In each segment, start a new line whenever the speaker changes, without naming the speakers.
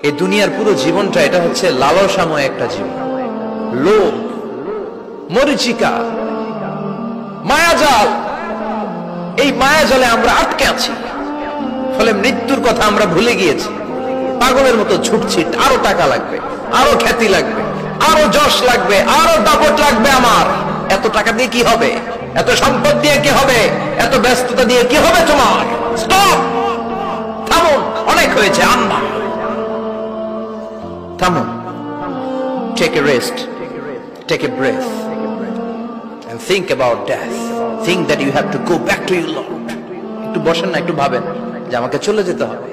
এই দুনিয়ার পুরো জীবনটা এটা হচ্ছে লালসাময় একটা জীবন, লোভ, মরিচিকা, মায়াজাল। এই মায়াজালে আমরা আটকে আছি, ফলে মৃত্যুর কথা আমরা ভুলে গিয়েছি। পাগলের মতো ছুটছি, আরো টাকা লাগবে, আরো খ্যাতি লাগবে, আরো যশ লাগবে, আরো দাপট লাগবে। আমার এত টাকা দিয়ে কি হবে? এত সম্পদ দিয়ে কি হবে? এত ব্যস্ততা দিয়ে কি হবে তোমার? স্টপ, থামুন, অনেক হয়েছে। আম্মা থামুন, take a rest, take a breath and think about death. Think that you have to go back to your Lord. একটু বসেন না, একটু ভাবেন যে আমাকে চলে যেতে হবে,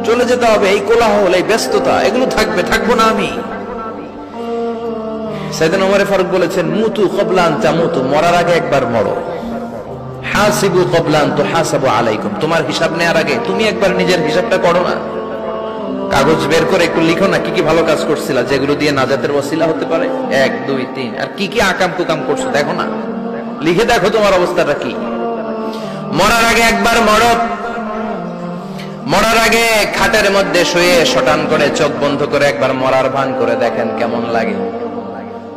চলে যেতে হবে। এই কোলাহল, এই ব্যস্ততা, এগুলো থাকবে, থাকবো না আমি। সাইয়েদনা ওমর ফারুক বলেছেন, মুতু ক্বাবলা আন তামুতু, মরার আগে একবার মরো। হাসিবু ক্বাবলা আন তুহাসাবু আলাইকুম, তোমার হিসাব নেওয়ার আগে তুমি একবার নিজের হিসাবটা করো না। কাগজ বের করে একটু লিখো না, কি কি ভালো কাজ করছিলা যেগুলো দিয়ে নাজাতের ওসিলা হতে পারে, 1 2 3, আর কি কি আকাম কুকাম করছো দেখো না, লিখে দেখো তোমার অবস্থাটা কি। মরার আগে একবার মরো। মরার আগে খাটের মধ্যে শুয়ে শটান করে চোখ বন্ধ করে একবার মরার ভান করে দেখেন কেমন লাগে।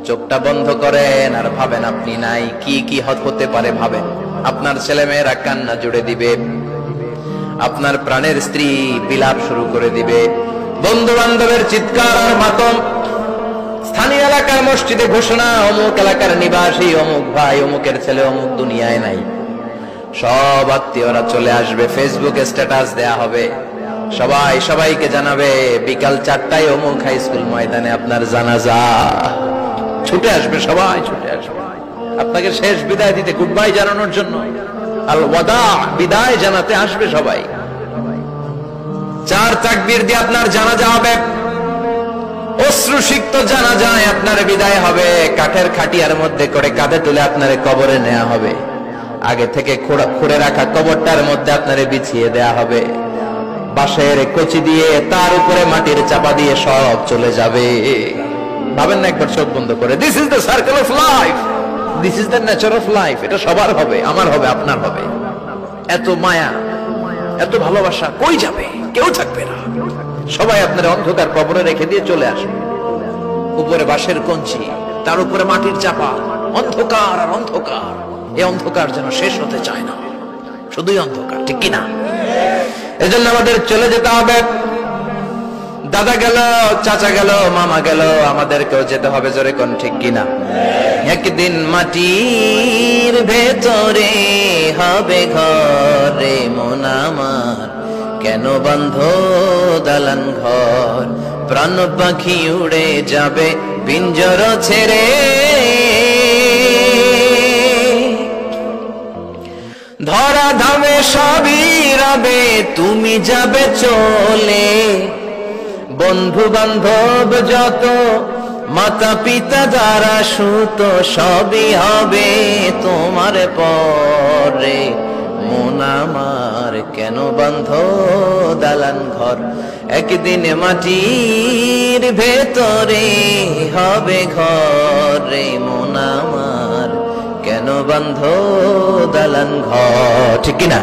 চোখটা বন্ধ করেন আর ভাবেন আপনি নাই, কি কি হতে পারে ভাবেন। আপনার ছেলে মেয়েরা কান্না জুড়ে দিবে, আপনার প্রাণের স্ত্রী বিলাপ শুরু করে দিবে, বন্ধু বান্ধবের চিৎকার আর মাতম, স্থানীয় এলাকার মসজিদে ঘোষণা, অমুক এলাকার নিবাসী অমুক ভাই অমুকের ছেলে অমুক দুনিয়ায় নাই। সব আত্মীয়রা চলে আসবে, ফেসবুকে স্ট্যাটাস দেয়া হবে, সবাই সবাইকে জানাবে বিকাল 4টায় অমুক হাই স্কুল ময়দানে আপনার জানাজা। ছুটে আসবে, সবাই ছুটে আসবে আপনাকে শেষ বিদায় দিতে, গুড বাই জানানোর জন্য, আল ওয়াদা, বিদায় জানাতে আসবে সবাই। 4 তাকবীর দিয়ে আপনার জানাজা হবে, অশ্রুসিক্ত জানাজায় আপনার বিদায় হবে। কাঠের খাটিয়ার মধ্যে করে কাঁধে তুলে আপনার কবরে নেওয়া হবে, আগে থেকে খুঁড়ে রাখা কবরটার মধ্যে আপনারে বিছিয়ে দেয়া হবে, বাঁশের কচি দিয়ে তার উপরে মাটির চাপা দিয়ে সব চলে যাবে। ভাবেন না একবার চোখ বন্ধ করে, this is the circle of life, this is the nature of life. এটা সবার হবে, আমার হবে, আপনার হবে। এত মায়া, এত ভালোবাসা কই যাবে? কেউ থাকবে না, সবাই আপনার অন্ধকার কবরে রেখে দিয়ে চলে আসবে। উপরে বাঁশের কঞ্চি, তার উপরে মাটির চাপা, অন্ধকার আর অন্ধকার। এই অন্ধকার যেন শেষ হতে চায় না, শুধুই অন্ধকার, ঠিক কিনা? এজন্য আমাদের চলে যেতে হবে। দাদা গেল, চাচা গেল, মামা গেল, আমাদেরকেও যেতে হবে, জোরে কোন ঠিক কিনা? একদিন মাটির ভেতরে হবে ঘরে মন আমার, কেন বন্ধ দালান ঘর, প্রাণ পাখি উড়ে যাবে পিঞ্জর ছেড়ে, ধরা ধামে সবই রবে, তুমি যাবে চলে, বন্ধু বান্ধব যত, মাতা পিতা যারা সুত, সবই হবে তোমার পরে, মন আমার কেন বন্ধ দালান ঘর, একদিন মাটির ভেতরে হবে ঘরে মন আমার, কেন বন্ধ দালান ঘর, ঠিক কিনা?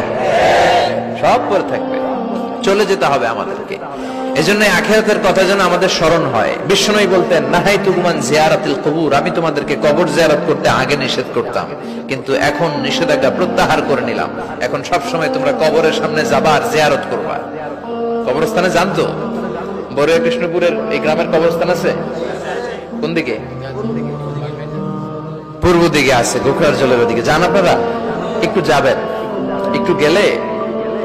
সব করে থাকবে, চলে যেতে হবে আমাদেরকে। এজন্য আখিরাতের কথা যেন আমাদের স্মরণ হয়। বিশ্বনবী বলতেন, নাহাইতুকুম আন জিয়ারাতিল কুবুর, আমি তোমাদেরকে কবর জিয়ারত করতে আগে নিষেধ করতাম, কিন্তু এখন নিষেধাজ্ঞা প্রত্যাহার করে নিলাম। এখন সব সময় তোমরা কবরের সামনে যাবা আর জিয়ারত করবা। কবরস্থানে জানতো বড়ুয়া কৃষ্ণপুরের এই গ্রামের কবরস্থান আছে কোন দিকে? পূর্ব দিকে আছে, গোখরার জলের ওদিকে। যান আপনারা, একটু যাবেন, একটু গেলে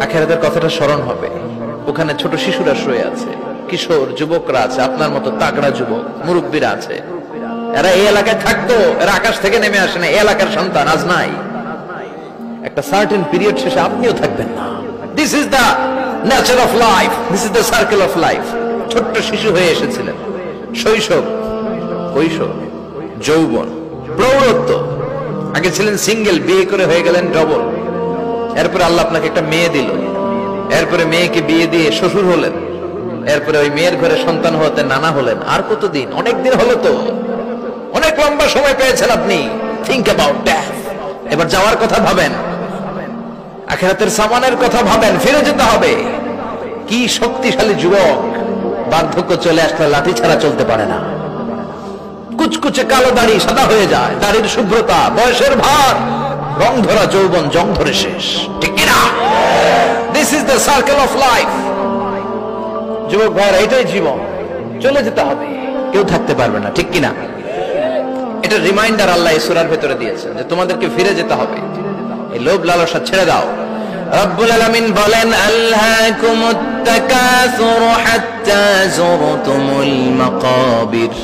আখিরাতের কথাটা স্মরণ হবে। ওখানে ছোট শিশুরা শুয়ে আছে, কিশোর যুবকরা আছে, আপনার মতো তাগড়া যুবক, মুরব্বীরা আছে। এরা এই এলাকায় থাকতো, এরা আকাশ থেকে নেমে আসে না, এই এলাকার সন্তান, আজ নাই। একটা সার্টেন পিরিয়ড শেষে আপনিও থাকবেন না। This is the nature of life, this is the circle of life. ছোট্ট শিশু হয়ে এসেছিলেন, শৈশব, কৈশোর, যৌবন, প্রৌঢ়ত্ব। আগে ছিলেন সিঙ্গেল, বিয়ে করে হয়ে গেলেন ডবল। এরপরে আল্লাহ আপনাকে একটা মেয়ে দিল, এরপরে মেয়েকে বিয়ে দিয়ে শ্বশুর হলেন, এরপরে ওই মেয়ের ঘরে সন্তান হতে নানা হলেন। আর কতদিন? অনেক দিন হলো তো, অনেক লম্বা সময় পেয়েছেন আপনি। Think about death. এবার যাওয়ার কথা ভাবেন, আখিরাতের সামানের কথা ভাবেন, ফিরে যেতে হবে। কি শক্তিশালী যুবক, বার্ধক্য চলে আসলে লাঠি ছাড়া চলতে পারে না। কুচকুচে কালো দাড়ি সাদা হয়ে যায়, দাড়ির শুভ্রতা, বয়সের ভার, রং ধরা যৌবন জং ধরে শেষ, ঠিক কিনা? This is the circle of life. যুবক ভাইরা, এটাই জীবন, চলে যেতে হবে, কেউ থাকতে পারবে না, ঠিক কিনা? এটা রিমাইন্ডার আল্লাহ এই সূরার ভেতরে দিয়েছেন যে তোমাদেরকে ফিরে যেতে হবে, এই লোভ লালসা ছেড়ে দাও। রব্বুল আলামিন বলেন, আল্হাকুমুত তাকাসুর হাত্তা যুরতুমুল মাকাবির।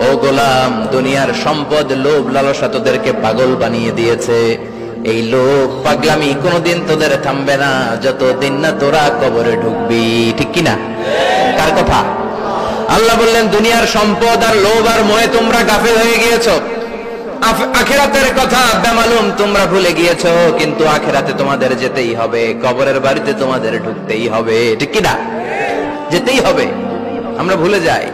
ও গোলাম, দুনিয়ার সম্পদ, লোভ লালসা তোদেরকে পাগল বানিয়ে দিয়েছে। এই লোভ পাগলামি কোনোদিন তোদের থামবে না যতদিন না তোরা কবরে ঢুকবি, ঠিক কিনা? কার কথা? আল্লাহ বললেন, দুনিয়ার সম্পদ আর লোভ আর মোহে তোমরা গাফেল হয়ে গিয়েছো। আখিরাতের কথা বেমালুম তোমরা ভুলে গিয়েছো, কিন্তু আখিরাতে তোমাদের যেতেই হবে, কবরের বাড়িতে তোমাদের ঢুকতেই হবে, ঠিক কিনা? যেতেই হবে, আমরা ভুলে যাই।